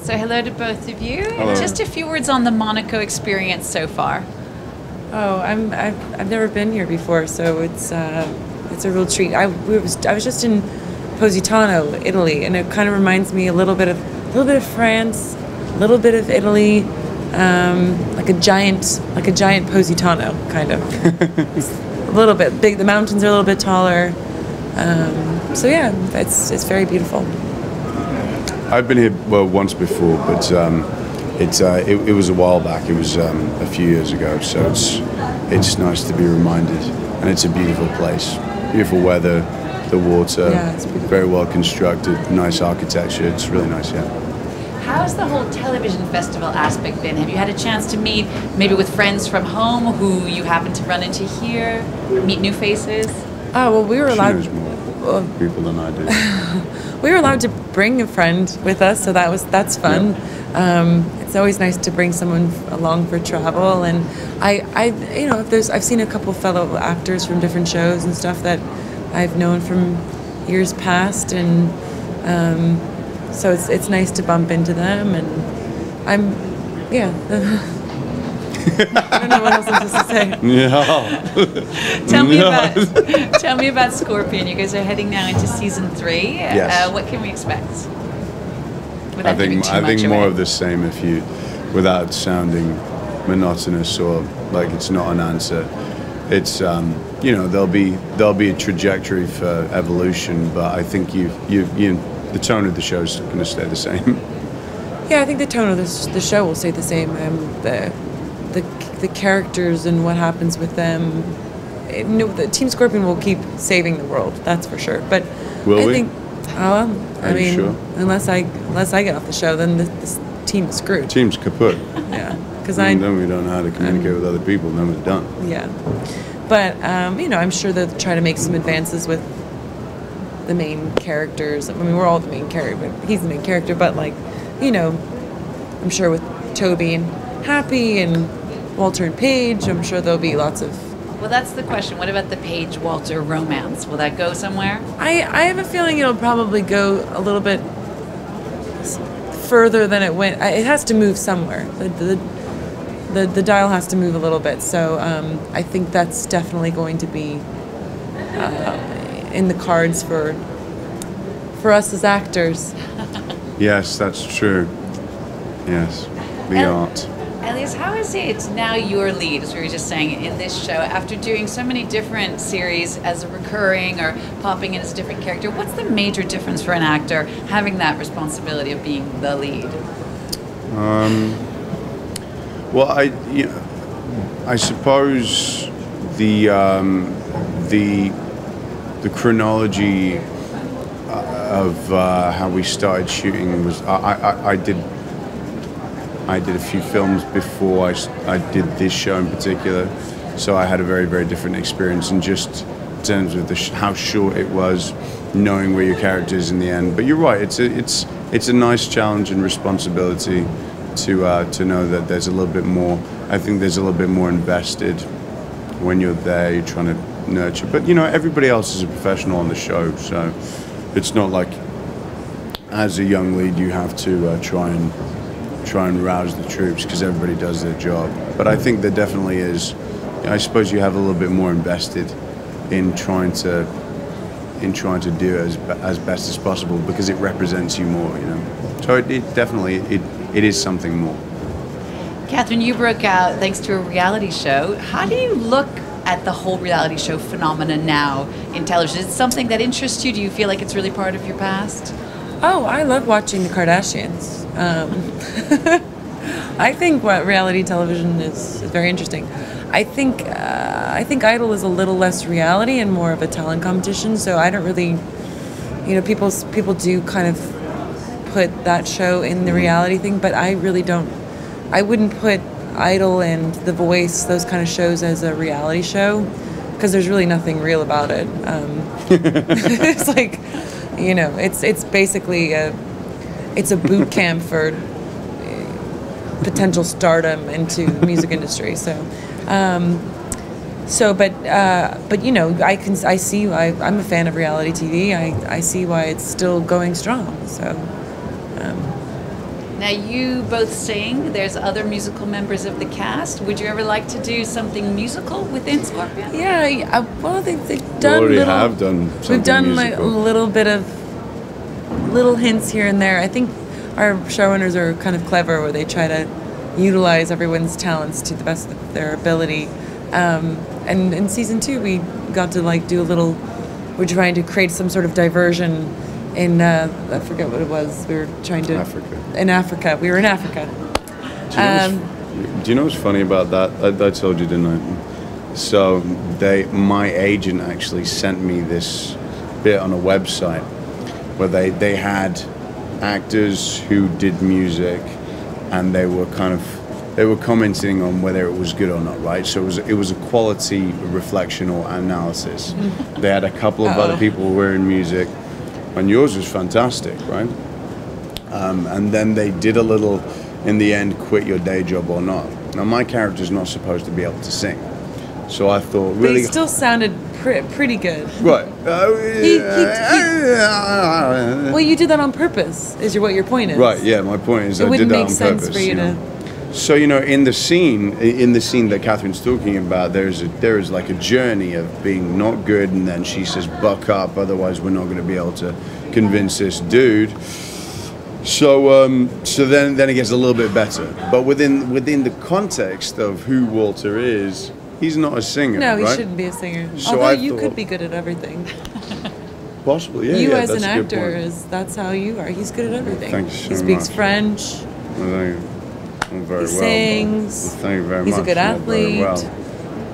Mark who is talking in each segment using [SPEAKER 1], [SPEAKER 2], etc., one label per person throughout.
[SPEAKER 1] So hello to both of you.
[SPEAKER 2] Hello.
[SPEAKER 1] Just a few words on the Monaco experience so far.
[SPEAKER 3] Oh, I've never been here before, so it's a real treat. I was just in Positano, Italy, and it kind of reminds me a little bit of France, a little bit of Italy, like a giant Positano kind of. It's a little bit big. The mountains are a little bit taller. So yeah, it's very beautiful.
[SPEAKER 2] I've been here once before, but it was a while back. It was a few years ago, so it's nice to be reminded, and it's a beautiful place, beautiful weather, the water,
[SPEAKER 3] it's beautiful.
[SPEAKER 2] Very well constructed, nice architecture. It's really nice, yeah.
[SPEAKER 1] How's the whole television festival aspect been? Have you had a chance to meet maybe with friends from home who you happen to run into here, meet new faces?
[SPEAKER 3] Oh well, we were
[SPEAKER 2] She
[SPEAKER 3] allowed.
[SPEAKER 2] knows more people than I do.
[SPEAKER 3] We were allowed to bring a friend with us, so that's fun. It's always nice to bring someone along for travel, and I've seen a couple fellow actors from different shows and stuff that I've known from years past, and so it's nice to bump into them, and I don't know what else I'm supposed to say.
[SPEAKER 1] Tell me about Scorpion. You guys are heading now into season 3.
[SPEAKER 2] Yes.
[SPEAKER 1] What can we expect?
[SPEAKER 2] I think more of the same, without sounding monotonous or like it's not an answer. It's there'll be a trajectory for evolution, but I think the tone of the show is going to stay the same.
[SPEAKER 3] Yeah, I think the tone of the show will stay the same. The characters and what happens with them. The Team Scorpion will keep saving the world. That's for sure. But
[SPEAKER 2] Will we?
[SPEAKER 3] think, I mean,
[SPEAKER 2] sure?
[SPEAKER 3] unless I get off the show, then this team is screwed.
[SPEAKER 2] Team's kaput.
[SPEAKER 3] Yeah, because
[SPEAKER 2] Then we don't know how to communicate with other people. Then we're done.
[SPEAKER 3] Yeah, but I'm sure they'll try to make some advances with the main characters. I mean, we're all the main character, but he's the main character. But I'm sure with Toby and Happy and Walter and Paige, I'm sure there'll be lots of.
[SPEAKER 1] Well, that's the question. What about the Paige-Walter romance? Will that go somewhere?
[SPEAKER 3] I have a feeling it'll probably go a little bit further than it went. It has to move somewhere. The dial has to move a little bit. So I think that's definitely going to be in the cards for us as actors.
[SPEAKER 2] Yes, that's true. Yes, the art.
[SPEAKER 1] Elyes, how is it now your lead, as we were just saying, in this show, after doing so many different series as a recurring or popping in as a different character? What's the major difference for an actor having that responsibility of being the lead?
[SPEAKER 2] Well, I suppose the chronology of how we started shooting was I did a few films before I did this show in particular, so I had a very, very different experience in just terms of how short it was, knowing where your character is in the end. But you're right, it's a nice challenge and responsibility to know that there's a little bit more. I think there's a little bit more invested when you're there. You're trying to nurture, but everybody else is a professional on the show, so it's not like as a young lead you have to try and rouse the troops, because everybody does their job. But I think there definitely is. I suppose you have a little bit more invested in trying to do it as best as possible, because it represents you more. So it definitely is something more.
[SPEAKER 1] Katherine, you broke out thanks to a reality show. How do you look at the whole reality show phenomenon now in television? Is it something that interests you? Do you feel like it's really part of your past?
[SPEAKER 3] Oh, I love watching the Kardashians. I think what reality television is very interesting. I think Idol is a little less reality and more of a talent competition. So I don't really, people do kind of put that show in the reality thing, but I really don't. I wouldn't put Idol and The Voice, those kind of shows, as a reality show, because there's really nothing real about it. It's like, it's basically it's a boot camp for potential stardom into the music industry. I'm a fan of reality TV. I see why it's still going strong. So
[SPEAKER 1] Now you both sing. There's other musical members of the cast. Would you ever like to do something musical within Scorpion?
[SPEAKER 3] Yeah, well, they've done.
[SPEAKER 2] We already have done.
[SPEAKER 3] We've done like a
[SPEAKER 2] musical.
[SPEAKER 3] little bit of little hints here and there. I think our showrunners are kind of clever, where they try to utilize everyone's talents to the best of their ability. And in season 2, we got to like do a little. We're trying to create some sort of diversion in I forget what it was. We were trying to
[SPEAKER 2] Africa.
[SPEAKER 3] In Africa, we were in Africa.
[SPEAKER 2] Do you know what's funny about that? I told you, didn't I? So my agent actually sent me this bit on a website where they had actors who did music, and they were commenting on whether it was good or not, right? So it was a quality reflection or analysis. They had a couple of other people who were in music, and yours was fantastic, right? And then they did a little, in the end, quit your day job or not. Now my character's not supposed to be able to sing, so I thought really.
[SPEAKER 3] But he still sounded pretty good.
[SPEAKER 2] Right.
[SPEAKER 3] Well, you did that on purpose. What your point is?
[SPEAKER 2] Right. Yeah. My point is, I did that on purpose.
[SPEAKER 3] It wouldn't make sense for you to.
[SPEAKER 2] So in the scene that Catherine's talking about, there is like a journey of being not good, and then she says, "Buck up, otherwise we're not going to be able to convince this dude." So then it gets a little bit better, but within the context of who Walter is, he's not a singer.
[SPEAKER 3] No, he
[SPEAKER 2] right?
[SPEAKER 3] shouldn't be a singer.
[SPEAKER 2] So
[SPEAKER 3] Although
[SPEAKER 2] I
[SPEAKER 3] you
[SPEAKER 2] thought,
[SPEAKER 3] could be good at everything.
[SPEAKER 2] Possibly, yeah.
[SPEAKER 3] You
[SPEAKER 2] yeah,
[SPEAKER 3] as
[SPEAKER 2] that's
[SPEAKER 3] an
[SPEAKER 2] a good
[SPEAKER 3] actor
[SPEAKER 2] point.
[SPEAKER 3] that's how you are. He's good at everything.
[SPEAKER 2] Thank you so
[SPEAKER 3] He speaks
[SPEAKER 2] much.
[SPEAKER 3] French.
[SPEAKER 2] Well, thank you. Very
[SPEAKER 3] He
[SPEAKER 2] well.
[SPEAKER 3] sings.
[SPEAKER 2] Well, thank you very
[SPEAKER 3] He's
[SPEAKER 2] much.
[SPEAKER 3] a good
[SPEAKER 2] Not very
[SPEAKER 3] athlete.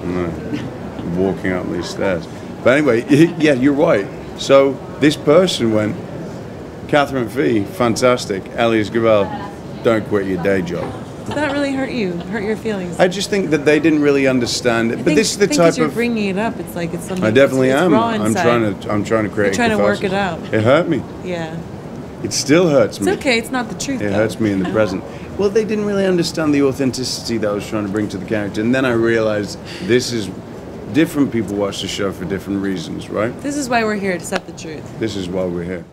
[SPEAKER 2] well. No. Walking up these stairs. But anyway, yeah, you're right. So this person went, Katherine McPhee, fantastic. Elyes Gabel, don't quit your day job.
[SPEAKER 3] Did that really hurt you? Hurt your feelings?
[SPEAKER 2] I just think that they didn't really understand it. But this is the
[SPEAKER 3] I think
[SPEAKER 2] type
[SPEAKER 3] as you're
[SPEAKER 2] of.
[SPEAKER 3] bringing it up, it's like it's something.
[SPEAKER 2] I definitely
[SPEAKER 3] it's
[SPEAKER 2] am.
[SPEAKER 3] Raw
[SPEAKER 2] I'm
[SPEAKER 3] inside.
[SPEAKER 2] trying to create.
[SPEAKER 3] You're trying to work
[SPEAKER 2] catharsis.
[SPEAKER 3] it out.
[SPEAKER 2] It hurt me.
[SPEAKER 3] Yeah.
[SPEAKER 2] It still hurts
[SPEAKER 3] It's
[SPEAKER 2] me.
[SPEAKER 3] okay. It's not the truth.
[SPEAKER 2] It
[SPEAKER 3] though.
[SPEAKER 2] hurts me in the present. Well, they didn't really understand the authenticity that I was trying to bring to the character, and then I realized this is different people watch the show for different reasons, right?
[SPEAKER 3] This is why we're here, to set the truth.
[SPEAKER 2] This is why we're here.